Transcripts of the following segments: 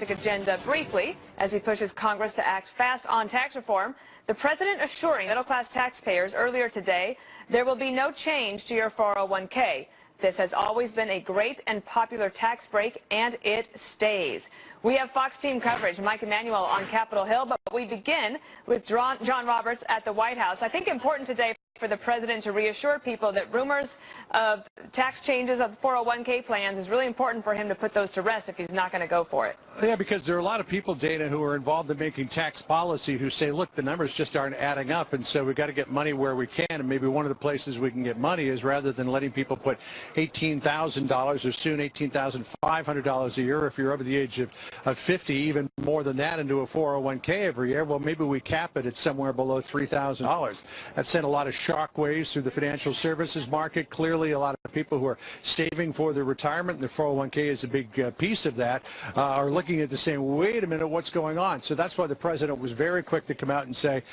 agenda briefly as he pushes Congress to act fast on tax reform. The president assuring middle-class taxpayers earlier today there will be no change to your 401k. This has always been a great and popular tax break, and it stays. We have Fox team coverage, Mike Emanuel on Capitol Hill, but we begin with John Roberts at the White House. I think important today for the president to reassure people that rumors of tax changes of 401k plans is really important for him to put those to rest if he's not going to go for it. Yeah, because there are a lot of people, Dana, who are involved in making tax policy who say, look, the numbers just aren't adding up, and so we've got to get money where we can, and maybe one of the places we can get money is rather than letting people put $18,000 or soon $18,500 a year if you're over the age of 50, even more than that, into a 401k every year. Well, maybe we cap it at somewhere below $3,000. That sent a lot of shockwaves through the financial services market. Clearly, a lot of people who are saving for their retirement, and their 401k is a big piece of that, are looking at this saying, wait a minute, what's going on? So that's why the president was very quick to come out and say,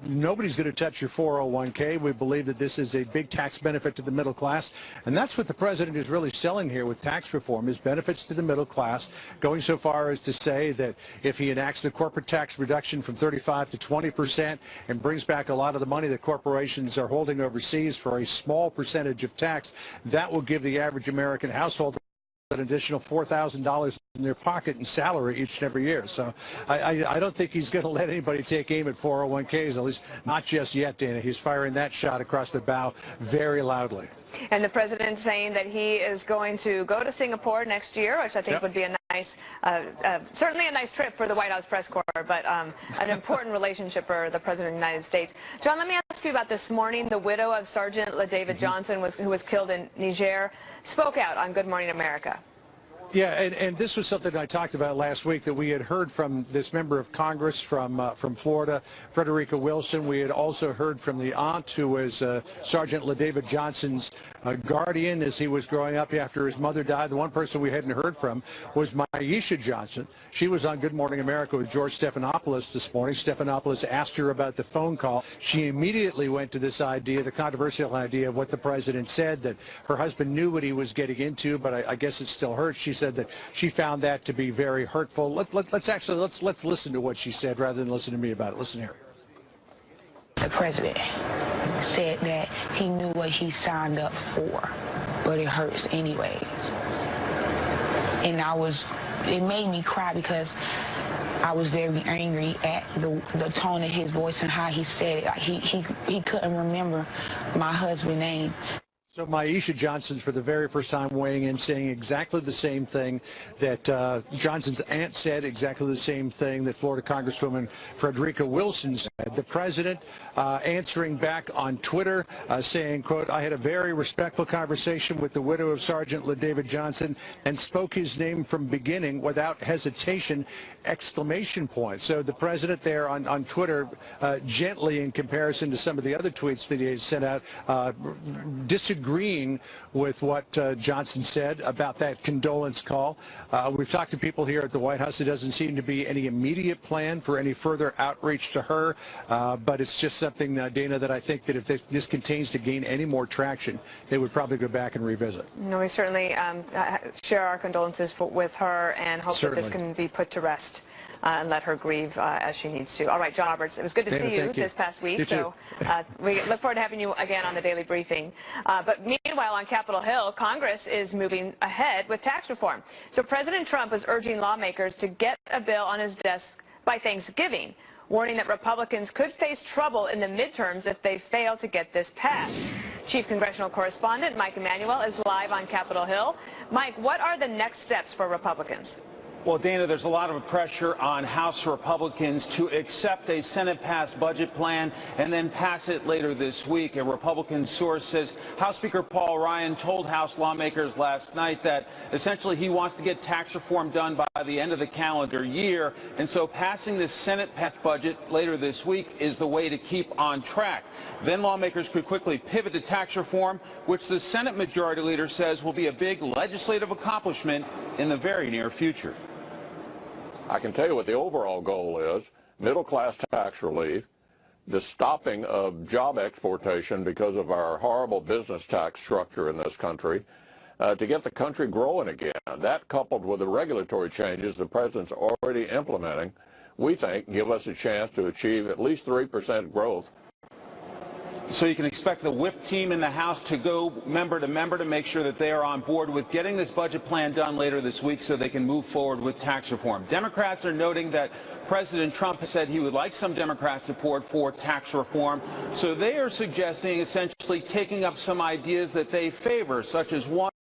nobody's going to touch your 401k. We believe that this is a big tax benefit to the middle class. And that's what the president is really selling here with tax reform, is benefits to the middle class, going so far as to say that if he enacts the corporate tax reduction from 35 to 20% and brings back a lot of the money that corporations are holding overseas for a small percentage of tax, that will give the average American household an additional $4,000 in their pocket in salary each and every year. So I don't think he's going to let anybody take aim at 401ks, at least not just yet, Dana. He's firing that shot across the bow very loudly. And the president saying that he is going to go to Singapore next year, which I think would be a nice, certainly a nice trip for the White House press corps, but an important relationship for the President of the United States. John, let me ask you about this morning. The widow of Sergeant LaDavid Johnson, who was killed in Niger, spoke out on Good Morning America. Yeah, and this was something I talked about last week, that we had heard from this member of Congress from Florida, Frederica Wilson. We had also heard from the aunt, who was Sergeant LaDavid Johnson's guardian as he was growing up after his mother died. The one person we hadn't heard from was Maisha Johnson. She was on Good Morning America with George Stephanopoulos this morning. Stephanopoulos asked her about the phone call. She immediately went to this idea, the controversial idea of what the president said, that her husband knew what he was getting into, but I guess it still hurts. She said that she found that to be very hurtful. Let's listen to what she said rather than listen to me about it. Listen here. The president said that he knew what he signed up for, but it hurts anyways. And it made me cry because I was very angry at the tone of his voice and how he said it. Like he couldn't remember my husband's name. So Maisha Johnson's for the very first time weighing in, saying exactly the same thing that Johnson's aunt said, exactly the same thing that Florida Congresswoman Frederica Wilson said. The president answering back on Twitter, saying, quote, I had a very respectful conversation with the widow of Sergeant LaDavid Johnson and spoke his name from beginning without hesitation, exclamation point. So the president there on Twitter, gently in comparison to some of the other tweets that he sent out, disagreeing with what Johnson said about that condolence call. We've talked to people here at the White House. There doesn't seem to be any immediate plan for any further outreach to her, but it's just something, Dana, that I think that if this continues to gain any more traction, they would probably go back and revisit. No, we certainly share our condolences with her and hope that this can be put to rest. And let her grieve as she needs to. All right, John Roberts, it was good to see you this past week. So we look forward to having you again on the Daily Briefing. But meanwhile, on Capitol Hill, Congress is moving ahead with tax reform. So President Trump is urging lawmakers to get a bill on his desk by Thanksgiving, warning that Republicans could face trouble in the midterms if they fail to get this passed. Chief Congressional Correspondent Mike Emanuel is live on Capitol Hill. Mike, what are the next steps for Republicans? Well, Dana, there's a lot of pressure on House Republicans to accept a Senate-passed budget plan and then pass it later this week. A Republican source says House Speaker Paul Ryan told House lawmakers last night that essentially he wants to get tax reform done by the end of the calendar year. And so passing this Senate-passed budget later this week is the way to keep on track. Then lawmakers could quickly pivot to tax reform, which the Senate Majority Leader says will be a big legislative accomplishment in the very near future. I can tell you what the overall goal is: middle-class tax relief, the stopping of job exportation because of our horrible business tax structure in this country, to get the country growing again. That, coupled with the regulatory changes the president's already implementing, we think give us a chance to achieve at least 3% growth. So you can expect the whip team in the House to go member to member to make sure that they are on board with getting this budget plan done later this week so they can move forward with tax reform. Democrats are noting that President Trump has said he would like some Democrat support for tax reform. So they are suggesting essentially taking up some ideas that they favor, such as one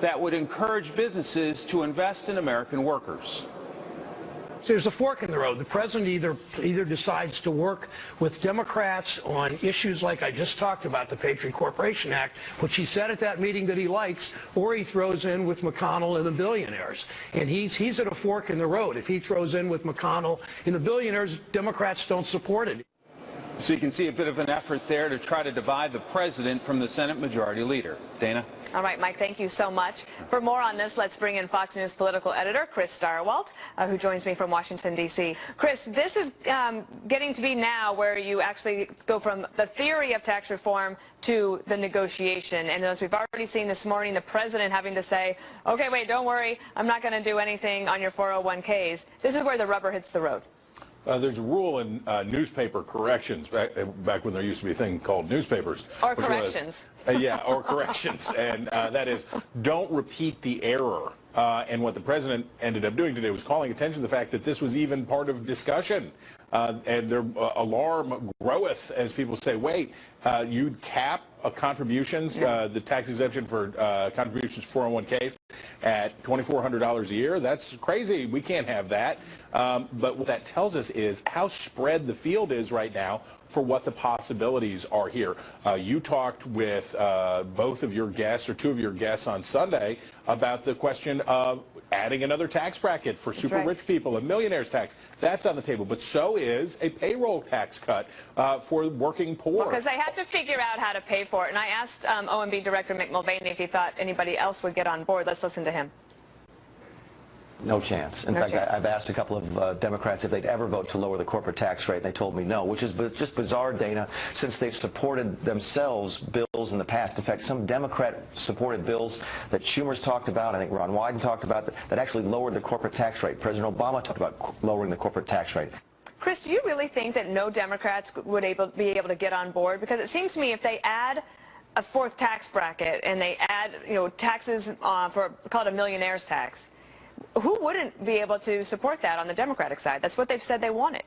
that would encourage businesses to invest in American workers. So there's a fork in the road. The president either decides to work with Democrats on issues like I just talked about, the Patriot Corporation Act, which he said at that meeting that he likes, or he throws in with McConnell and the billionaires. And he's at a fork in the road. If he throws in with McConnell and the billionaires, Democrats don't support it. So you can see a bit of an effort there to try to divide the president from the Senate Majority Leader. Dana? All right, Mike, thank you so much. For more on this, let's bring in Fox News political editor Chris Starwalt, who joins me from Washington, D.C. Chris, this is getting to be now where you actually go from the theory of tax reform to the negotiation. And as we've already seen this morning, the president having to say, okay, wait, don't worry, I'm not going to do anything on your 401ks. This is where the rubber hits the road. There's a rule in newspaper corrections, back when there used to be a thing called newspapers. Or corrections. Or corrections. And that is, don't repeat the error. And what the president ended up doing today was calling attention to the fact that this was even part of discussion. And their alarm groweth as people say, wait, you'd cap contributions, the tax exemption for contributions 401ks at $2,400 a year. That's crazy. We can't have that. But what that tells us is how spread the field is right now for what the possibilities are here. You talked with both of your guests or two of your guests on Sunday about the question of adding another tax bracket for super rich people, a millionaire's tax. That's on the table. But so is a payroll tax cut for working poor. Because they had to figure out how to pay for it. And I asked OMB Director Mick Mulvaney if he thought anybody else would get on board. Let's listen to him. No chance. In fact, I've asked a couple of Democrats if they'd ever vote to lower the corporate tax rate, and they told me no, which is just bizarre, Dana, since they've supported themselves bills in the past. In fact, some Democrat-supported bills that Schumer's talked about, I think Ron Wyden talked about, that actually lowered the corporate tax rate. President Obama talked about lowering the corporate tax rate. Chris, do you really think that no Democrats would be able to get on board? Because it seems to me if they add a fourth tax bracket and they add, taxes for, call it a millionaire's tax, who wouldn't be able to support that on the Democratic side? That's what they've said they wanted.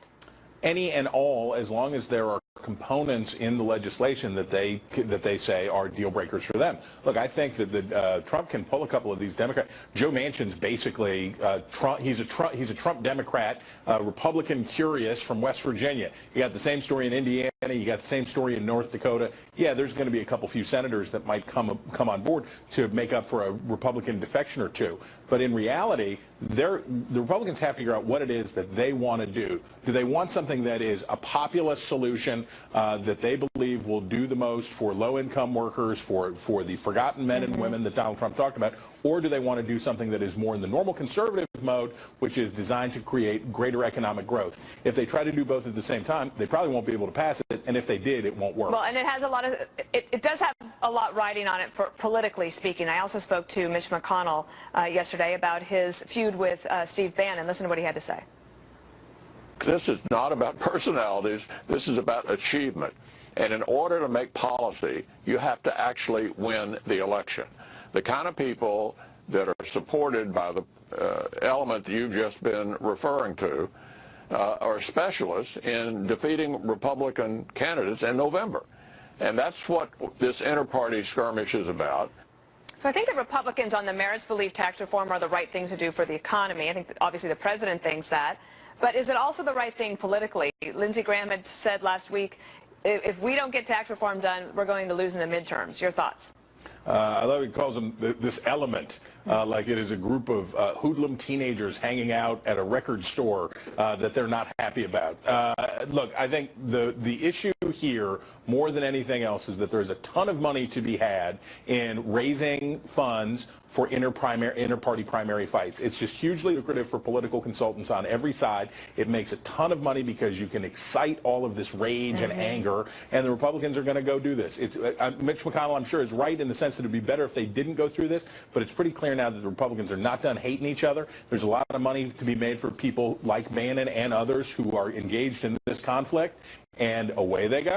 Any and all, as long as there are components in the legislation that they say are deal breakers for them. Look, I think that Trump can pull a couple of these Democrats. Joe Manchin's basically Trump. He's a Trump Democrat, Republican curious from West Virginia. You got the same story in Indiana. You got the same story in North Dakota. Yeah, there's going to be a few senators that might come on board to make up for a Republican defection or two. But in reality, the Republicans have to figure out what it is that they want to do. Do they want something that is a populist solution that they believe will do the most for low-income workers, for the forgotten men and women that Donald Trump talked about, or do they want to do something that is more in the normal conservative mode, which is designed to create greater economic growth? If they try to do both at the same time, they probably won't be able to pass it, and if they did, it won't work. Well, and it has a lot of, it does have a lot riding on it for politically speaking. I also spoke to Mitch McConnell yesterday about his feud with Steve Bannon. Listen to what he had to say. This is not about personalities. This is about achievement. And in order to make policy, you have to actually win the election. The kind of people that are supported by the element that you've just been referring to are specialists in defeating Republican candidates in November. And that's what this inter-party skirmish is about. So I think the Republicans on the merits believe tax reform are the right things to do for the economy. I think obviously the president thinks that. But is it also the right thing politically? Lindsey Graham had said last week, if we don't get tax reform done, we're going to lose in the midterms. Your thoughts? I love he calls them this element, like it is a group of hoodlum teenagers hanging out at a record store that they're not happy about. Look, I think the issue here more than anything else is that there's a ton of money to be had in raising funds for inter-party primary fights. It's just hugely lucrative for political consultants on every side. It makes a ton of money because you can excite all of this rage and anger, and the Republicans are going to go do this. Mitch McConnell, I'm sure, is right in the sense that it would be better if they didn't go through this, but it's pretty clear now that the Republicans are not done hating each other. There's a lot of money to be made for people like Bannon and others who are engaged in this conflict, and away they go.